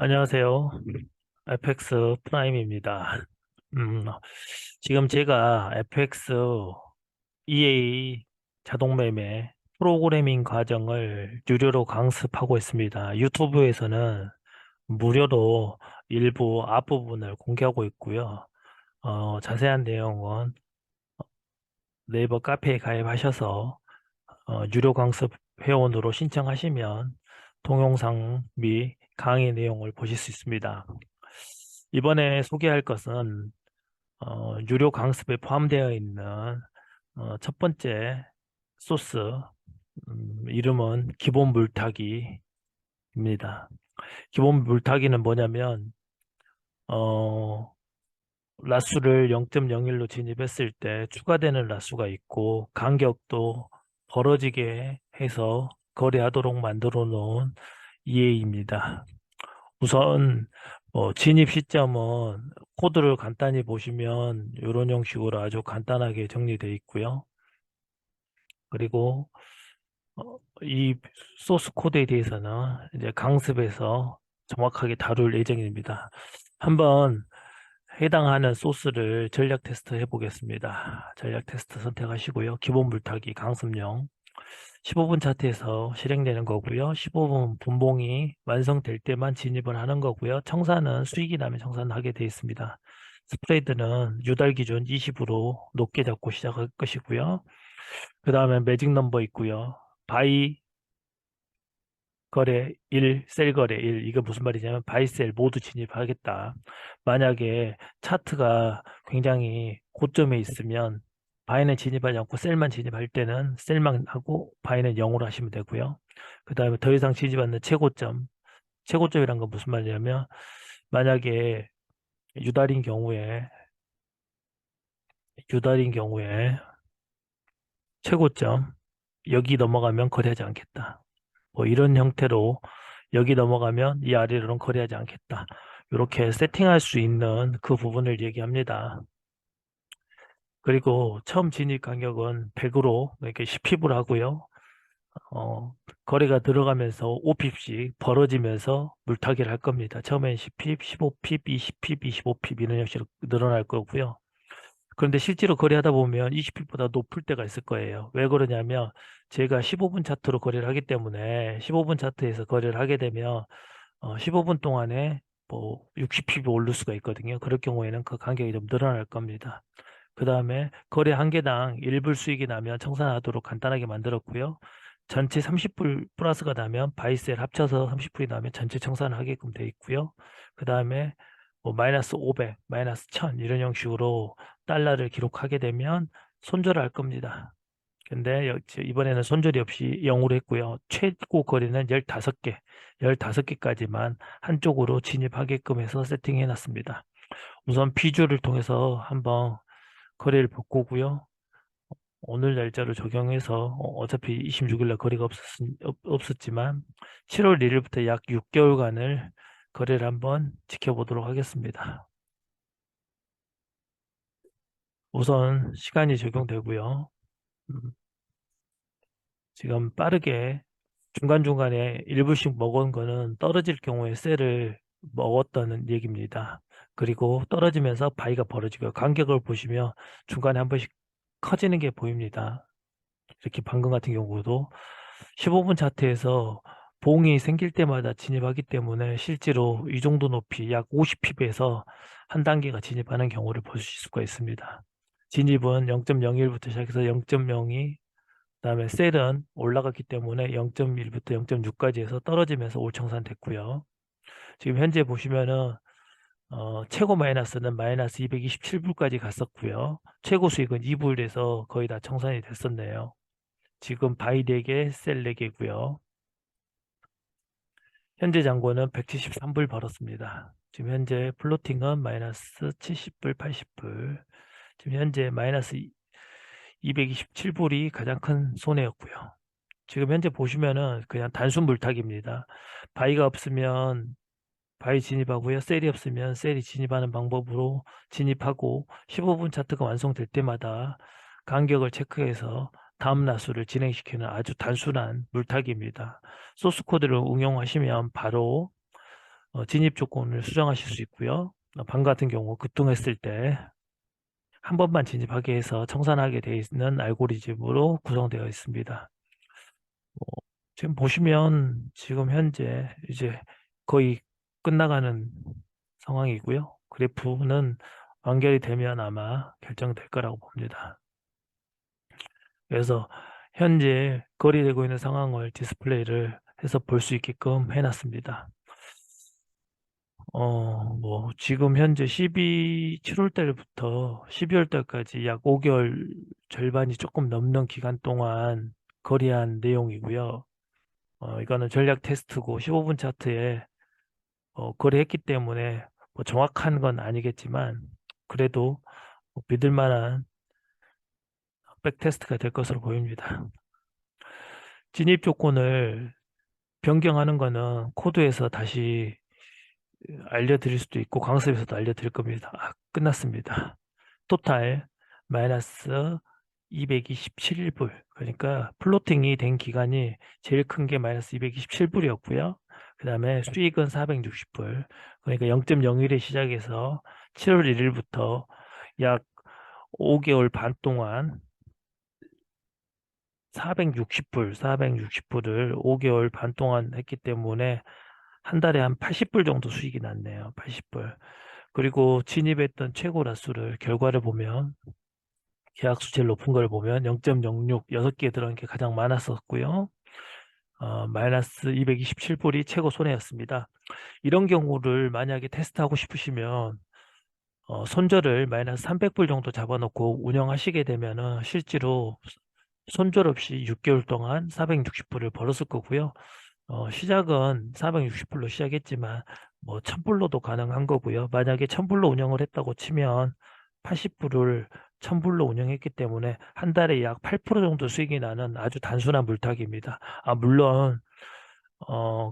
안녕하세요. FX 프라임입니다. 음, 지금 제가 FX EA 자동매매 프로그래밍 과정을 유료로 강습하고 있습니다. 유튜브에서는 무료로 일부 앞부분을 공개하고 있고요. 자세한 내용은 네이버 카페에 가입하셔서 유료 강습 회원으로 신청하시면 동영상 및 강의 내용을 보실 수 있습니다. 이번에 소개할 것은 유료 강습에 포함되어 있는 첫 번째 소스, 이름은 기본 물타기입니다. 기본 물타기는 뭐냐면 어, 라수를 0.01로 진입했을 때 추가되는 라수가 있고 간격도 벌어지게 해서 거래하도록 만들어 놓은 EA입니다. 우선 진입 시점은 코드를 간단히 보시면 이런 형식으로 아주 간단하게 정리되어 있고요. 그리고 이 소스 코드에 대해서는 이제 강습에서 정확하게 다룰 예정입니다. 한번 해당하는 소스를 전략 테스트 해보겠습니다. 전략 테스트 선택하시고요. 기본 물타기 강습용 15분 차트에서 실행되는 거고요. 15분 분봉이 완성될 때만 진입을 하는 거고요. 청산은 수익이 나면 청산하게 되어 있습니다. 스프레드는 유달 기준 20으로 높게 잡고 시작할 것이고요. 그 다음에 매직 넘버 있고요. 바이 거래 1, 셀 거래 1. 이거 무슨 말이냐면 바이 셀 모두 진입하겠다. 만약에 차트가 굉장히 고점에 있으면 바이는 진입하지 않고 셀만 진입할 때는 셀만 하고 바이는 0으로 하시면 되고요. 그 다음에 더 이상 진입 않는 최고점. 최고점이란 건 무슨 말이냐면 만약에 유달인 경우에 유달인 경우에 최고점 여기 넘어가면 거래하지 않겠다. 뭐 이런 형태로 여기 넘어가면 이 아래로는 거래하지 않겠다. 이렇게 세팅할 수 있는 그 부분을 얘기합니다. 그리고 처음 진입 간격은 100으로 이렇게 10핍을 하고요. 어, 거래가 들어가면서 5핍씩 벌어지면서 물타기를 할 겁니다. 처음엔 10핍, 15핍, 20핍, 25핍 이런 형식으로 늘어날 거고요. 그런데 실제로 거래하다 보면 20핍보다 높을 때가 있을 거예요. 왜 그러냐면 제가 15분 차트로 거래를 하기 때문에 15분 차트에서 거래를 하게 되면 15분 동안에 뭐 60핍이 오를 수가 있거든요. 그럴 경우에는 그 간격이 좀 늘어날 겁니다. 그 다음에 거래 한 개당 1불 수익이 나면 청산하도록 간단하게 만들었고요. 전체 30불 플러스가 나면 바이셀 합쳐서 30불이 나면 전체 청산을 하게끔 되어 있고요. 그 다음에 뭐 마이너스 500, 마이너스 1000 이런 형식으로 달러를 기록하게 되면 손절을 할 겁니다. 근데 이번에는 손절이 없이 0으로 했고요. 최고 거리는 15개, 15개까지만 한쪽으로 진입하게끔 해서 세팅해 놨습니다. 우선 비주를 통해서 한번 거래를 볼 거고요. 오늘 날짜를 적용해서 어차피 26일 날 거래가 없었지만 7월 1일부터 약 6개월간을 거래를 한번 지켜보도록 하겠습니다. 우선 시간이 적용되고요. 음, 지금 빠르게 중간중간에 일부씩 먹은 거는 떨어질 경우에 셀을 먹었다는 얘기입니다. 그리고 떨어지면서 바위가 벌어지고요. 간격을 보시면 중간에 한 번씩 커지는 게 보입니다. 이렇게 방금 같은 경우도 15분 차트에서 봉이 생길 때마다 진입하기 때문에 실제로 이 정도 높이 약 50핍에서 한 단계가 진입하는 경우를 보실 수가 있습니다. 진입은 0.01부터 시작해서 0.02, 그다음에 셀은 올라갔기 때문에 0.1부터 0.6까지 해서 떨어지면서 올청산 됐고요. 지금 현재 보시면은 최고 마이너스는 마이너스 227불까지 갔었고요. 최고 수익은 2불에서 거의 다 청산이 됐었네요. 지금 바이 4개, 셀 4개고요. 현재 잔고는 173불 벌었습니다. 지금 현재 플로팅은 마이너스 70불, 80불. 지금 현재 마이너스 227불이 가장 큰 손해였고요. 지금 현재 보시면은 그냥 단순 물타기입니다. 바이가 없으면 바이 진입하고요. 셀이 없으면 셀이 진입하는 방법으로 진입하고 15분 차트가 완성될 때마다 간격을 체크해서 다음 라수를 진행시키는 아주 단순한 물타기입니다. 소스 코드를 응용하시면 바로 진입 조건을 수정하실 수 있고요. 방 같은 경우 급등했을 때 한 번만 진입하게 해서 청산하게 되어 있는 알고리즘으로 구성되어 있습니다. 지금 보시면 지금 현재 이제 거의 끝나가는 상황이고요. 그래프는 완결이 되면 아마 결정될 거라고 봅니다. 그래서 현재 거래되고 있는 상황을 디스플레이를 해서 볼 수 있게끔 해놨습니다. 뭐 지금 현재 7월 달부터 12월 달까지 약 5개월 절반이 조금 넘는 기간 동안 거래한 내용이고요. 이거는 전략 테스트고 15분 차트에 거래했기 때문에 뭐 정확한 건 아니겠지만 그래도 뭐 믿을 만한 백테스트가 될 것으로 보입니다. 진입 조건을 변경하는 거는 코드에서 다시 알려드릴 수도 있고 강습에서도 알려드릴 겁니다. 끝났습니다. 토탈 마이너스 227불. 그러니까 플로팅이 된 기간이 제일 큰 게 마이너스 227불이었고요. 그 다음에 수익은 460불. 그러니까 0.01에 시작해서 7월 1일부터 약 5개월 반 동안 460불을 5개월 반 동안 했기 때문에 한 달에 한 80불 정도 수익이 났네요. 80불. 그리고 진입했던 최고 라수를 결과를 보면 계약수 제일 높은 걸 보면 0.06, 6개 들어간 게 가장 많았었고요. 마이너스 227불이 최고 손해였습니다. 이런 경우를 만약에 테스트하고 싶으시면 손절을 마이너스 300불 정도 잡아놓고 운영하시게 되면은 실제로 손절 없이 6개월 동안 460불을 벌었을 거고요. 시작은 460불로 시작했지만 뭐 1000불로도 가능한 거고요. 만약에 1000불로 운영을 했다고 치면 80불을 1000불로 운영했기 때문에 한 달에 약 8% 정도 수익이 나는 아주 단순한 물타기입니다. 물론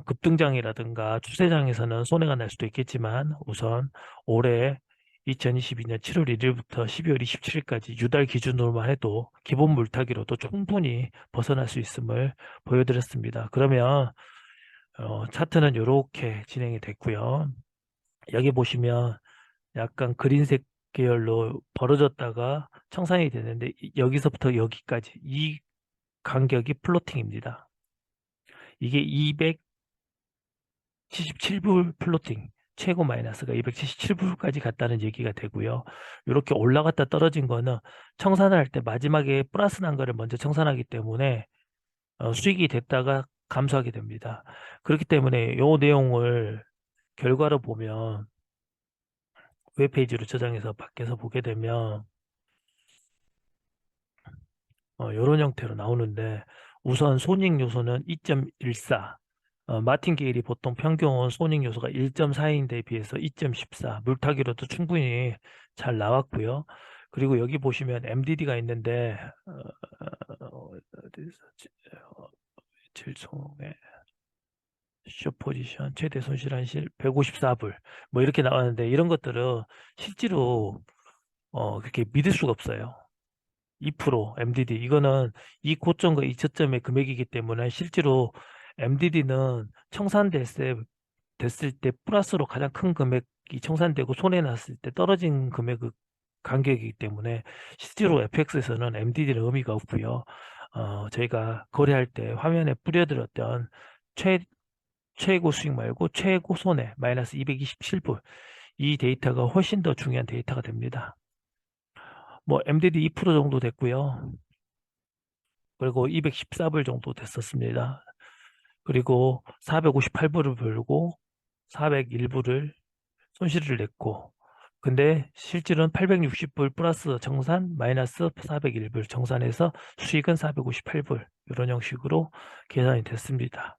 급등장이라든가 추세장에서는 손해가 날 수도 있겠지만 우선 올해 2022년 7월 1일부터 12월 27일까지 유달 기준으로만 해도 기본 물타기로도 충분히 벗어날 수 있음을 보여드렸습니다. 그러면 차트는 이렇게 진행이 됐고요. 여기 보시면 약간 그린색 계열로 벌어졌다가 청산이 되는데 여기서부터 여기까지 이 간격이 플로팅입니다. 이게 277불 플로팅, 최고 마이너스가 277불까지 갔다는 얘기가 되고요. 이렇게 올라갔다 떨어진 거는 청산을 할 때 마지막에 플러스 난 거를 먼저 청산하기 때문에 수익이 됐다가 감소하게 됩니다. 그렇기 때문에 이 내용을 결과로 보면 웹페이지로 저장해서 밖에서 보게 되면 이런 형태로 나오는데 우선 손익 요소는 2.14. 마틴 게일이 보통 평균 손익 요소가 1.4인데 비해서 2.14. 물타기로도 충분히 잘 나왔고요. 그리고 여기 보시면 MDD가 있는데 어디서 질송의 숏 포지션 최대 손실한실 154불 뭐 이렇게 나왔는데 이런 것들은 실제로 그렇게 믿을 수가 없어요. 2% MDD 이거는 이 고점과 이 저점의 금액이기 때문에 실제로 MDD는 됐을 때 플러스로 가장 큰 금액이 청산되고 손해 났을 때 떨어진 금액의 간격이기 때문에 실제로 FX에서는 MDD는 의미가 없고요. 저희가 거래할 때 화면에 뿌려드렸던 최고 수익 말고 최고 손해 마이너스 227불 이 데이터가 훨씬 더 중요한 데이터가 됩니다. 뭐 MDD 2% 정도 됐고요. 그리고 214불 정도 됐었습니다. 그리고 458불을 벌고 401불을 손실을 냈고 근데 실질은 860불 플러스 정산 마이너스 401불 정산해서 수익은 458불 이런 형식으로 계산이 됐습니다.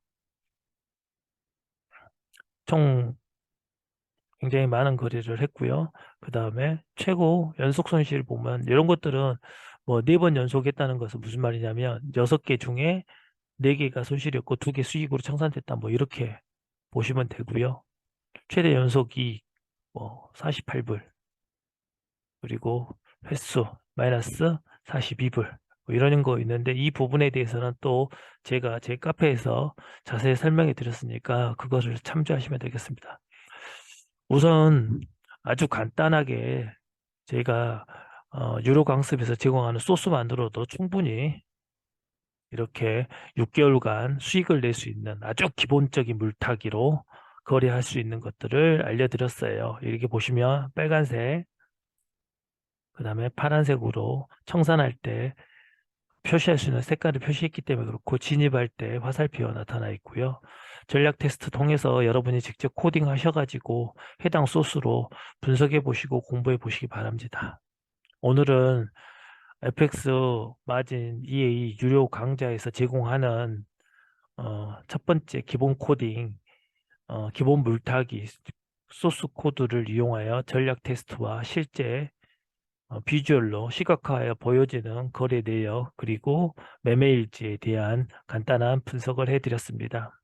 총 굉장히 많은 거래를 했고요. 그 다음에 최고 연속 손실 보면 이런 것들은 뭐 4번 연속했다는 것은 무슨 말이냐면 6개 중에 4개가 손실이었고 2개 수익으로 청산됐다 뭐 이렇게 보시면 되고요. 최대 연속 이익 뭐 48불 그리고 횟수 마이너스 42불 뭐 이런 거 있는데 이 부분에 대해서는 또 제가 제 카페에서 자세히 설명해 드렸으니까 그것을 참조하시면 되겠습니다. 우선 아주 간단하게 저희가 유료 강습에서 제공하는 소스만으로도 충분히 이렇게 6개월간 수익을 낼 수 있는 아주 기본적인 물타기로 거래할 수 있는 것들을 알려드렸어요. 이렇게 보시면 빨간색, 그 다음에 파란색으로 청산할 때 표시할 수 있는 색깔을 표시했기 때문에 그렇고, 진입할 때 화살표가 나타나 있고요. 전략 테스트 통해서 여러분이 직접 코딩 하셔가지고 해당 소스로 분석해 보시고 공부해 보시기 바랍니다. 오늘은 FX 마진 EA 유료 강좌에서 제공하는 첫 번째 기본 코딩, 기본 물타기 소스 코드를 이용하여 전략 테스트와 실제 비주얼로 시각화하여 보여지는 거래 내역, 그리고 매매일지에 대한 간단한 분석을 해드렸습니다.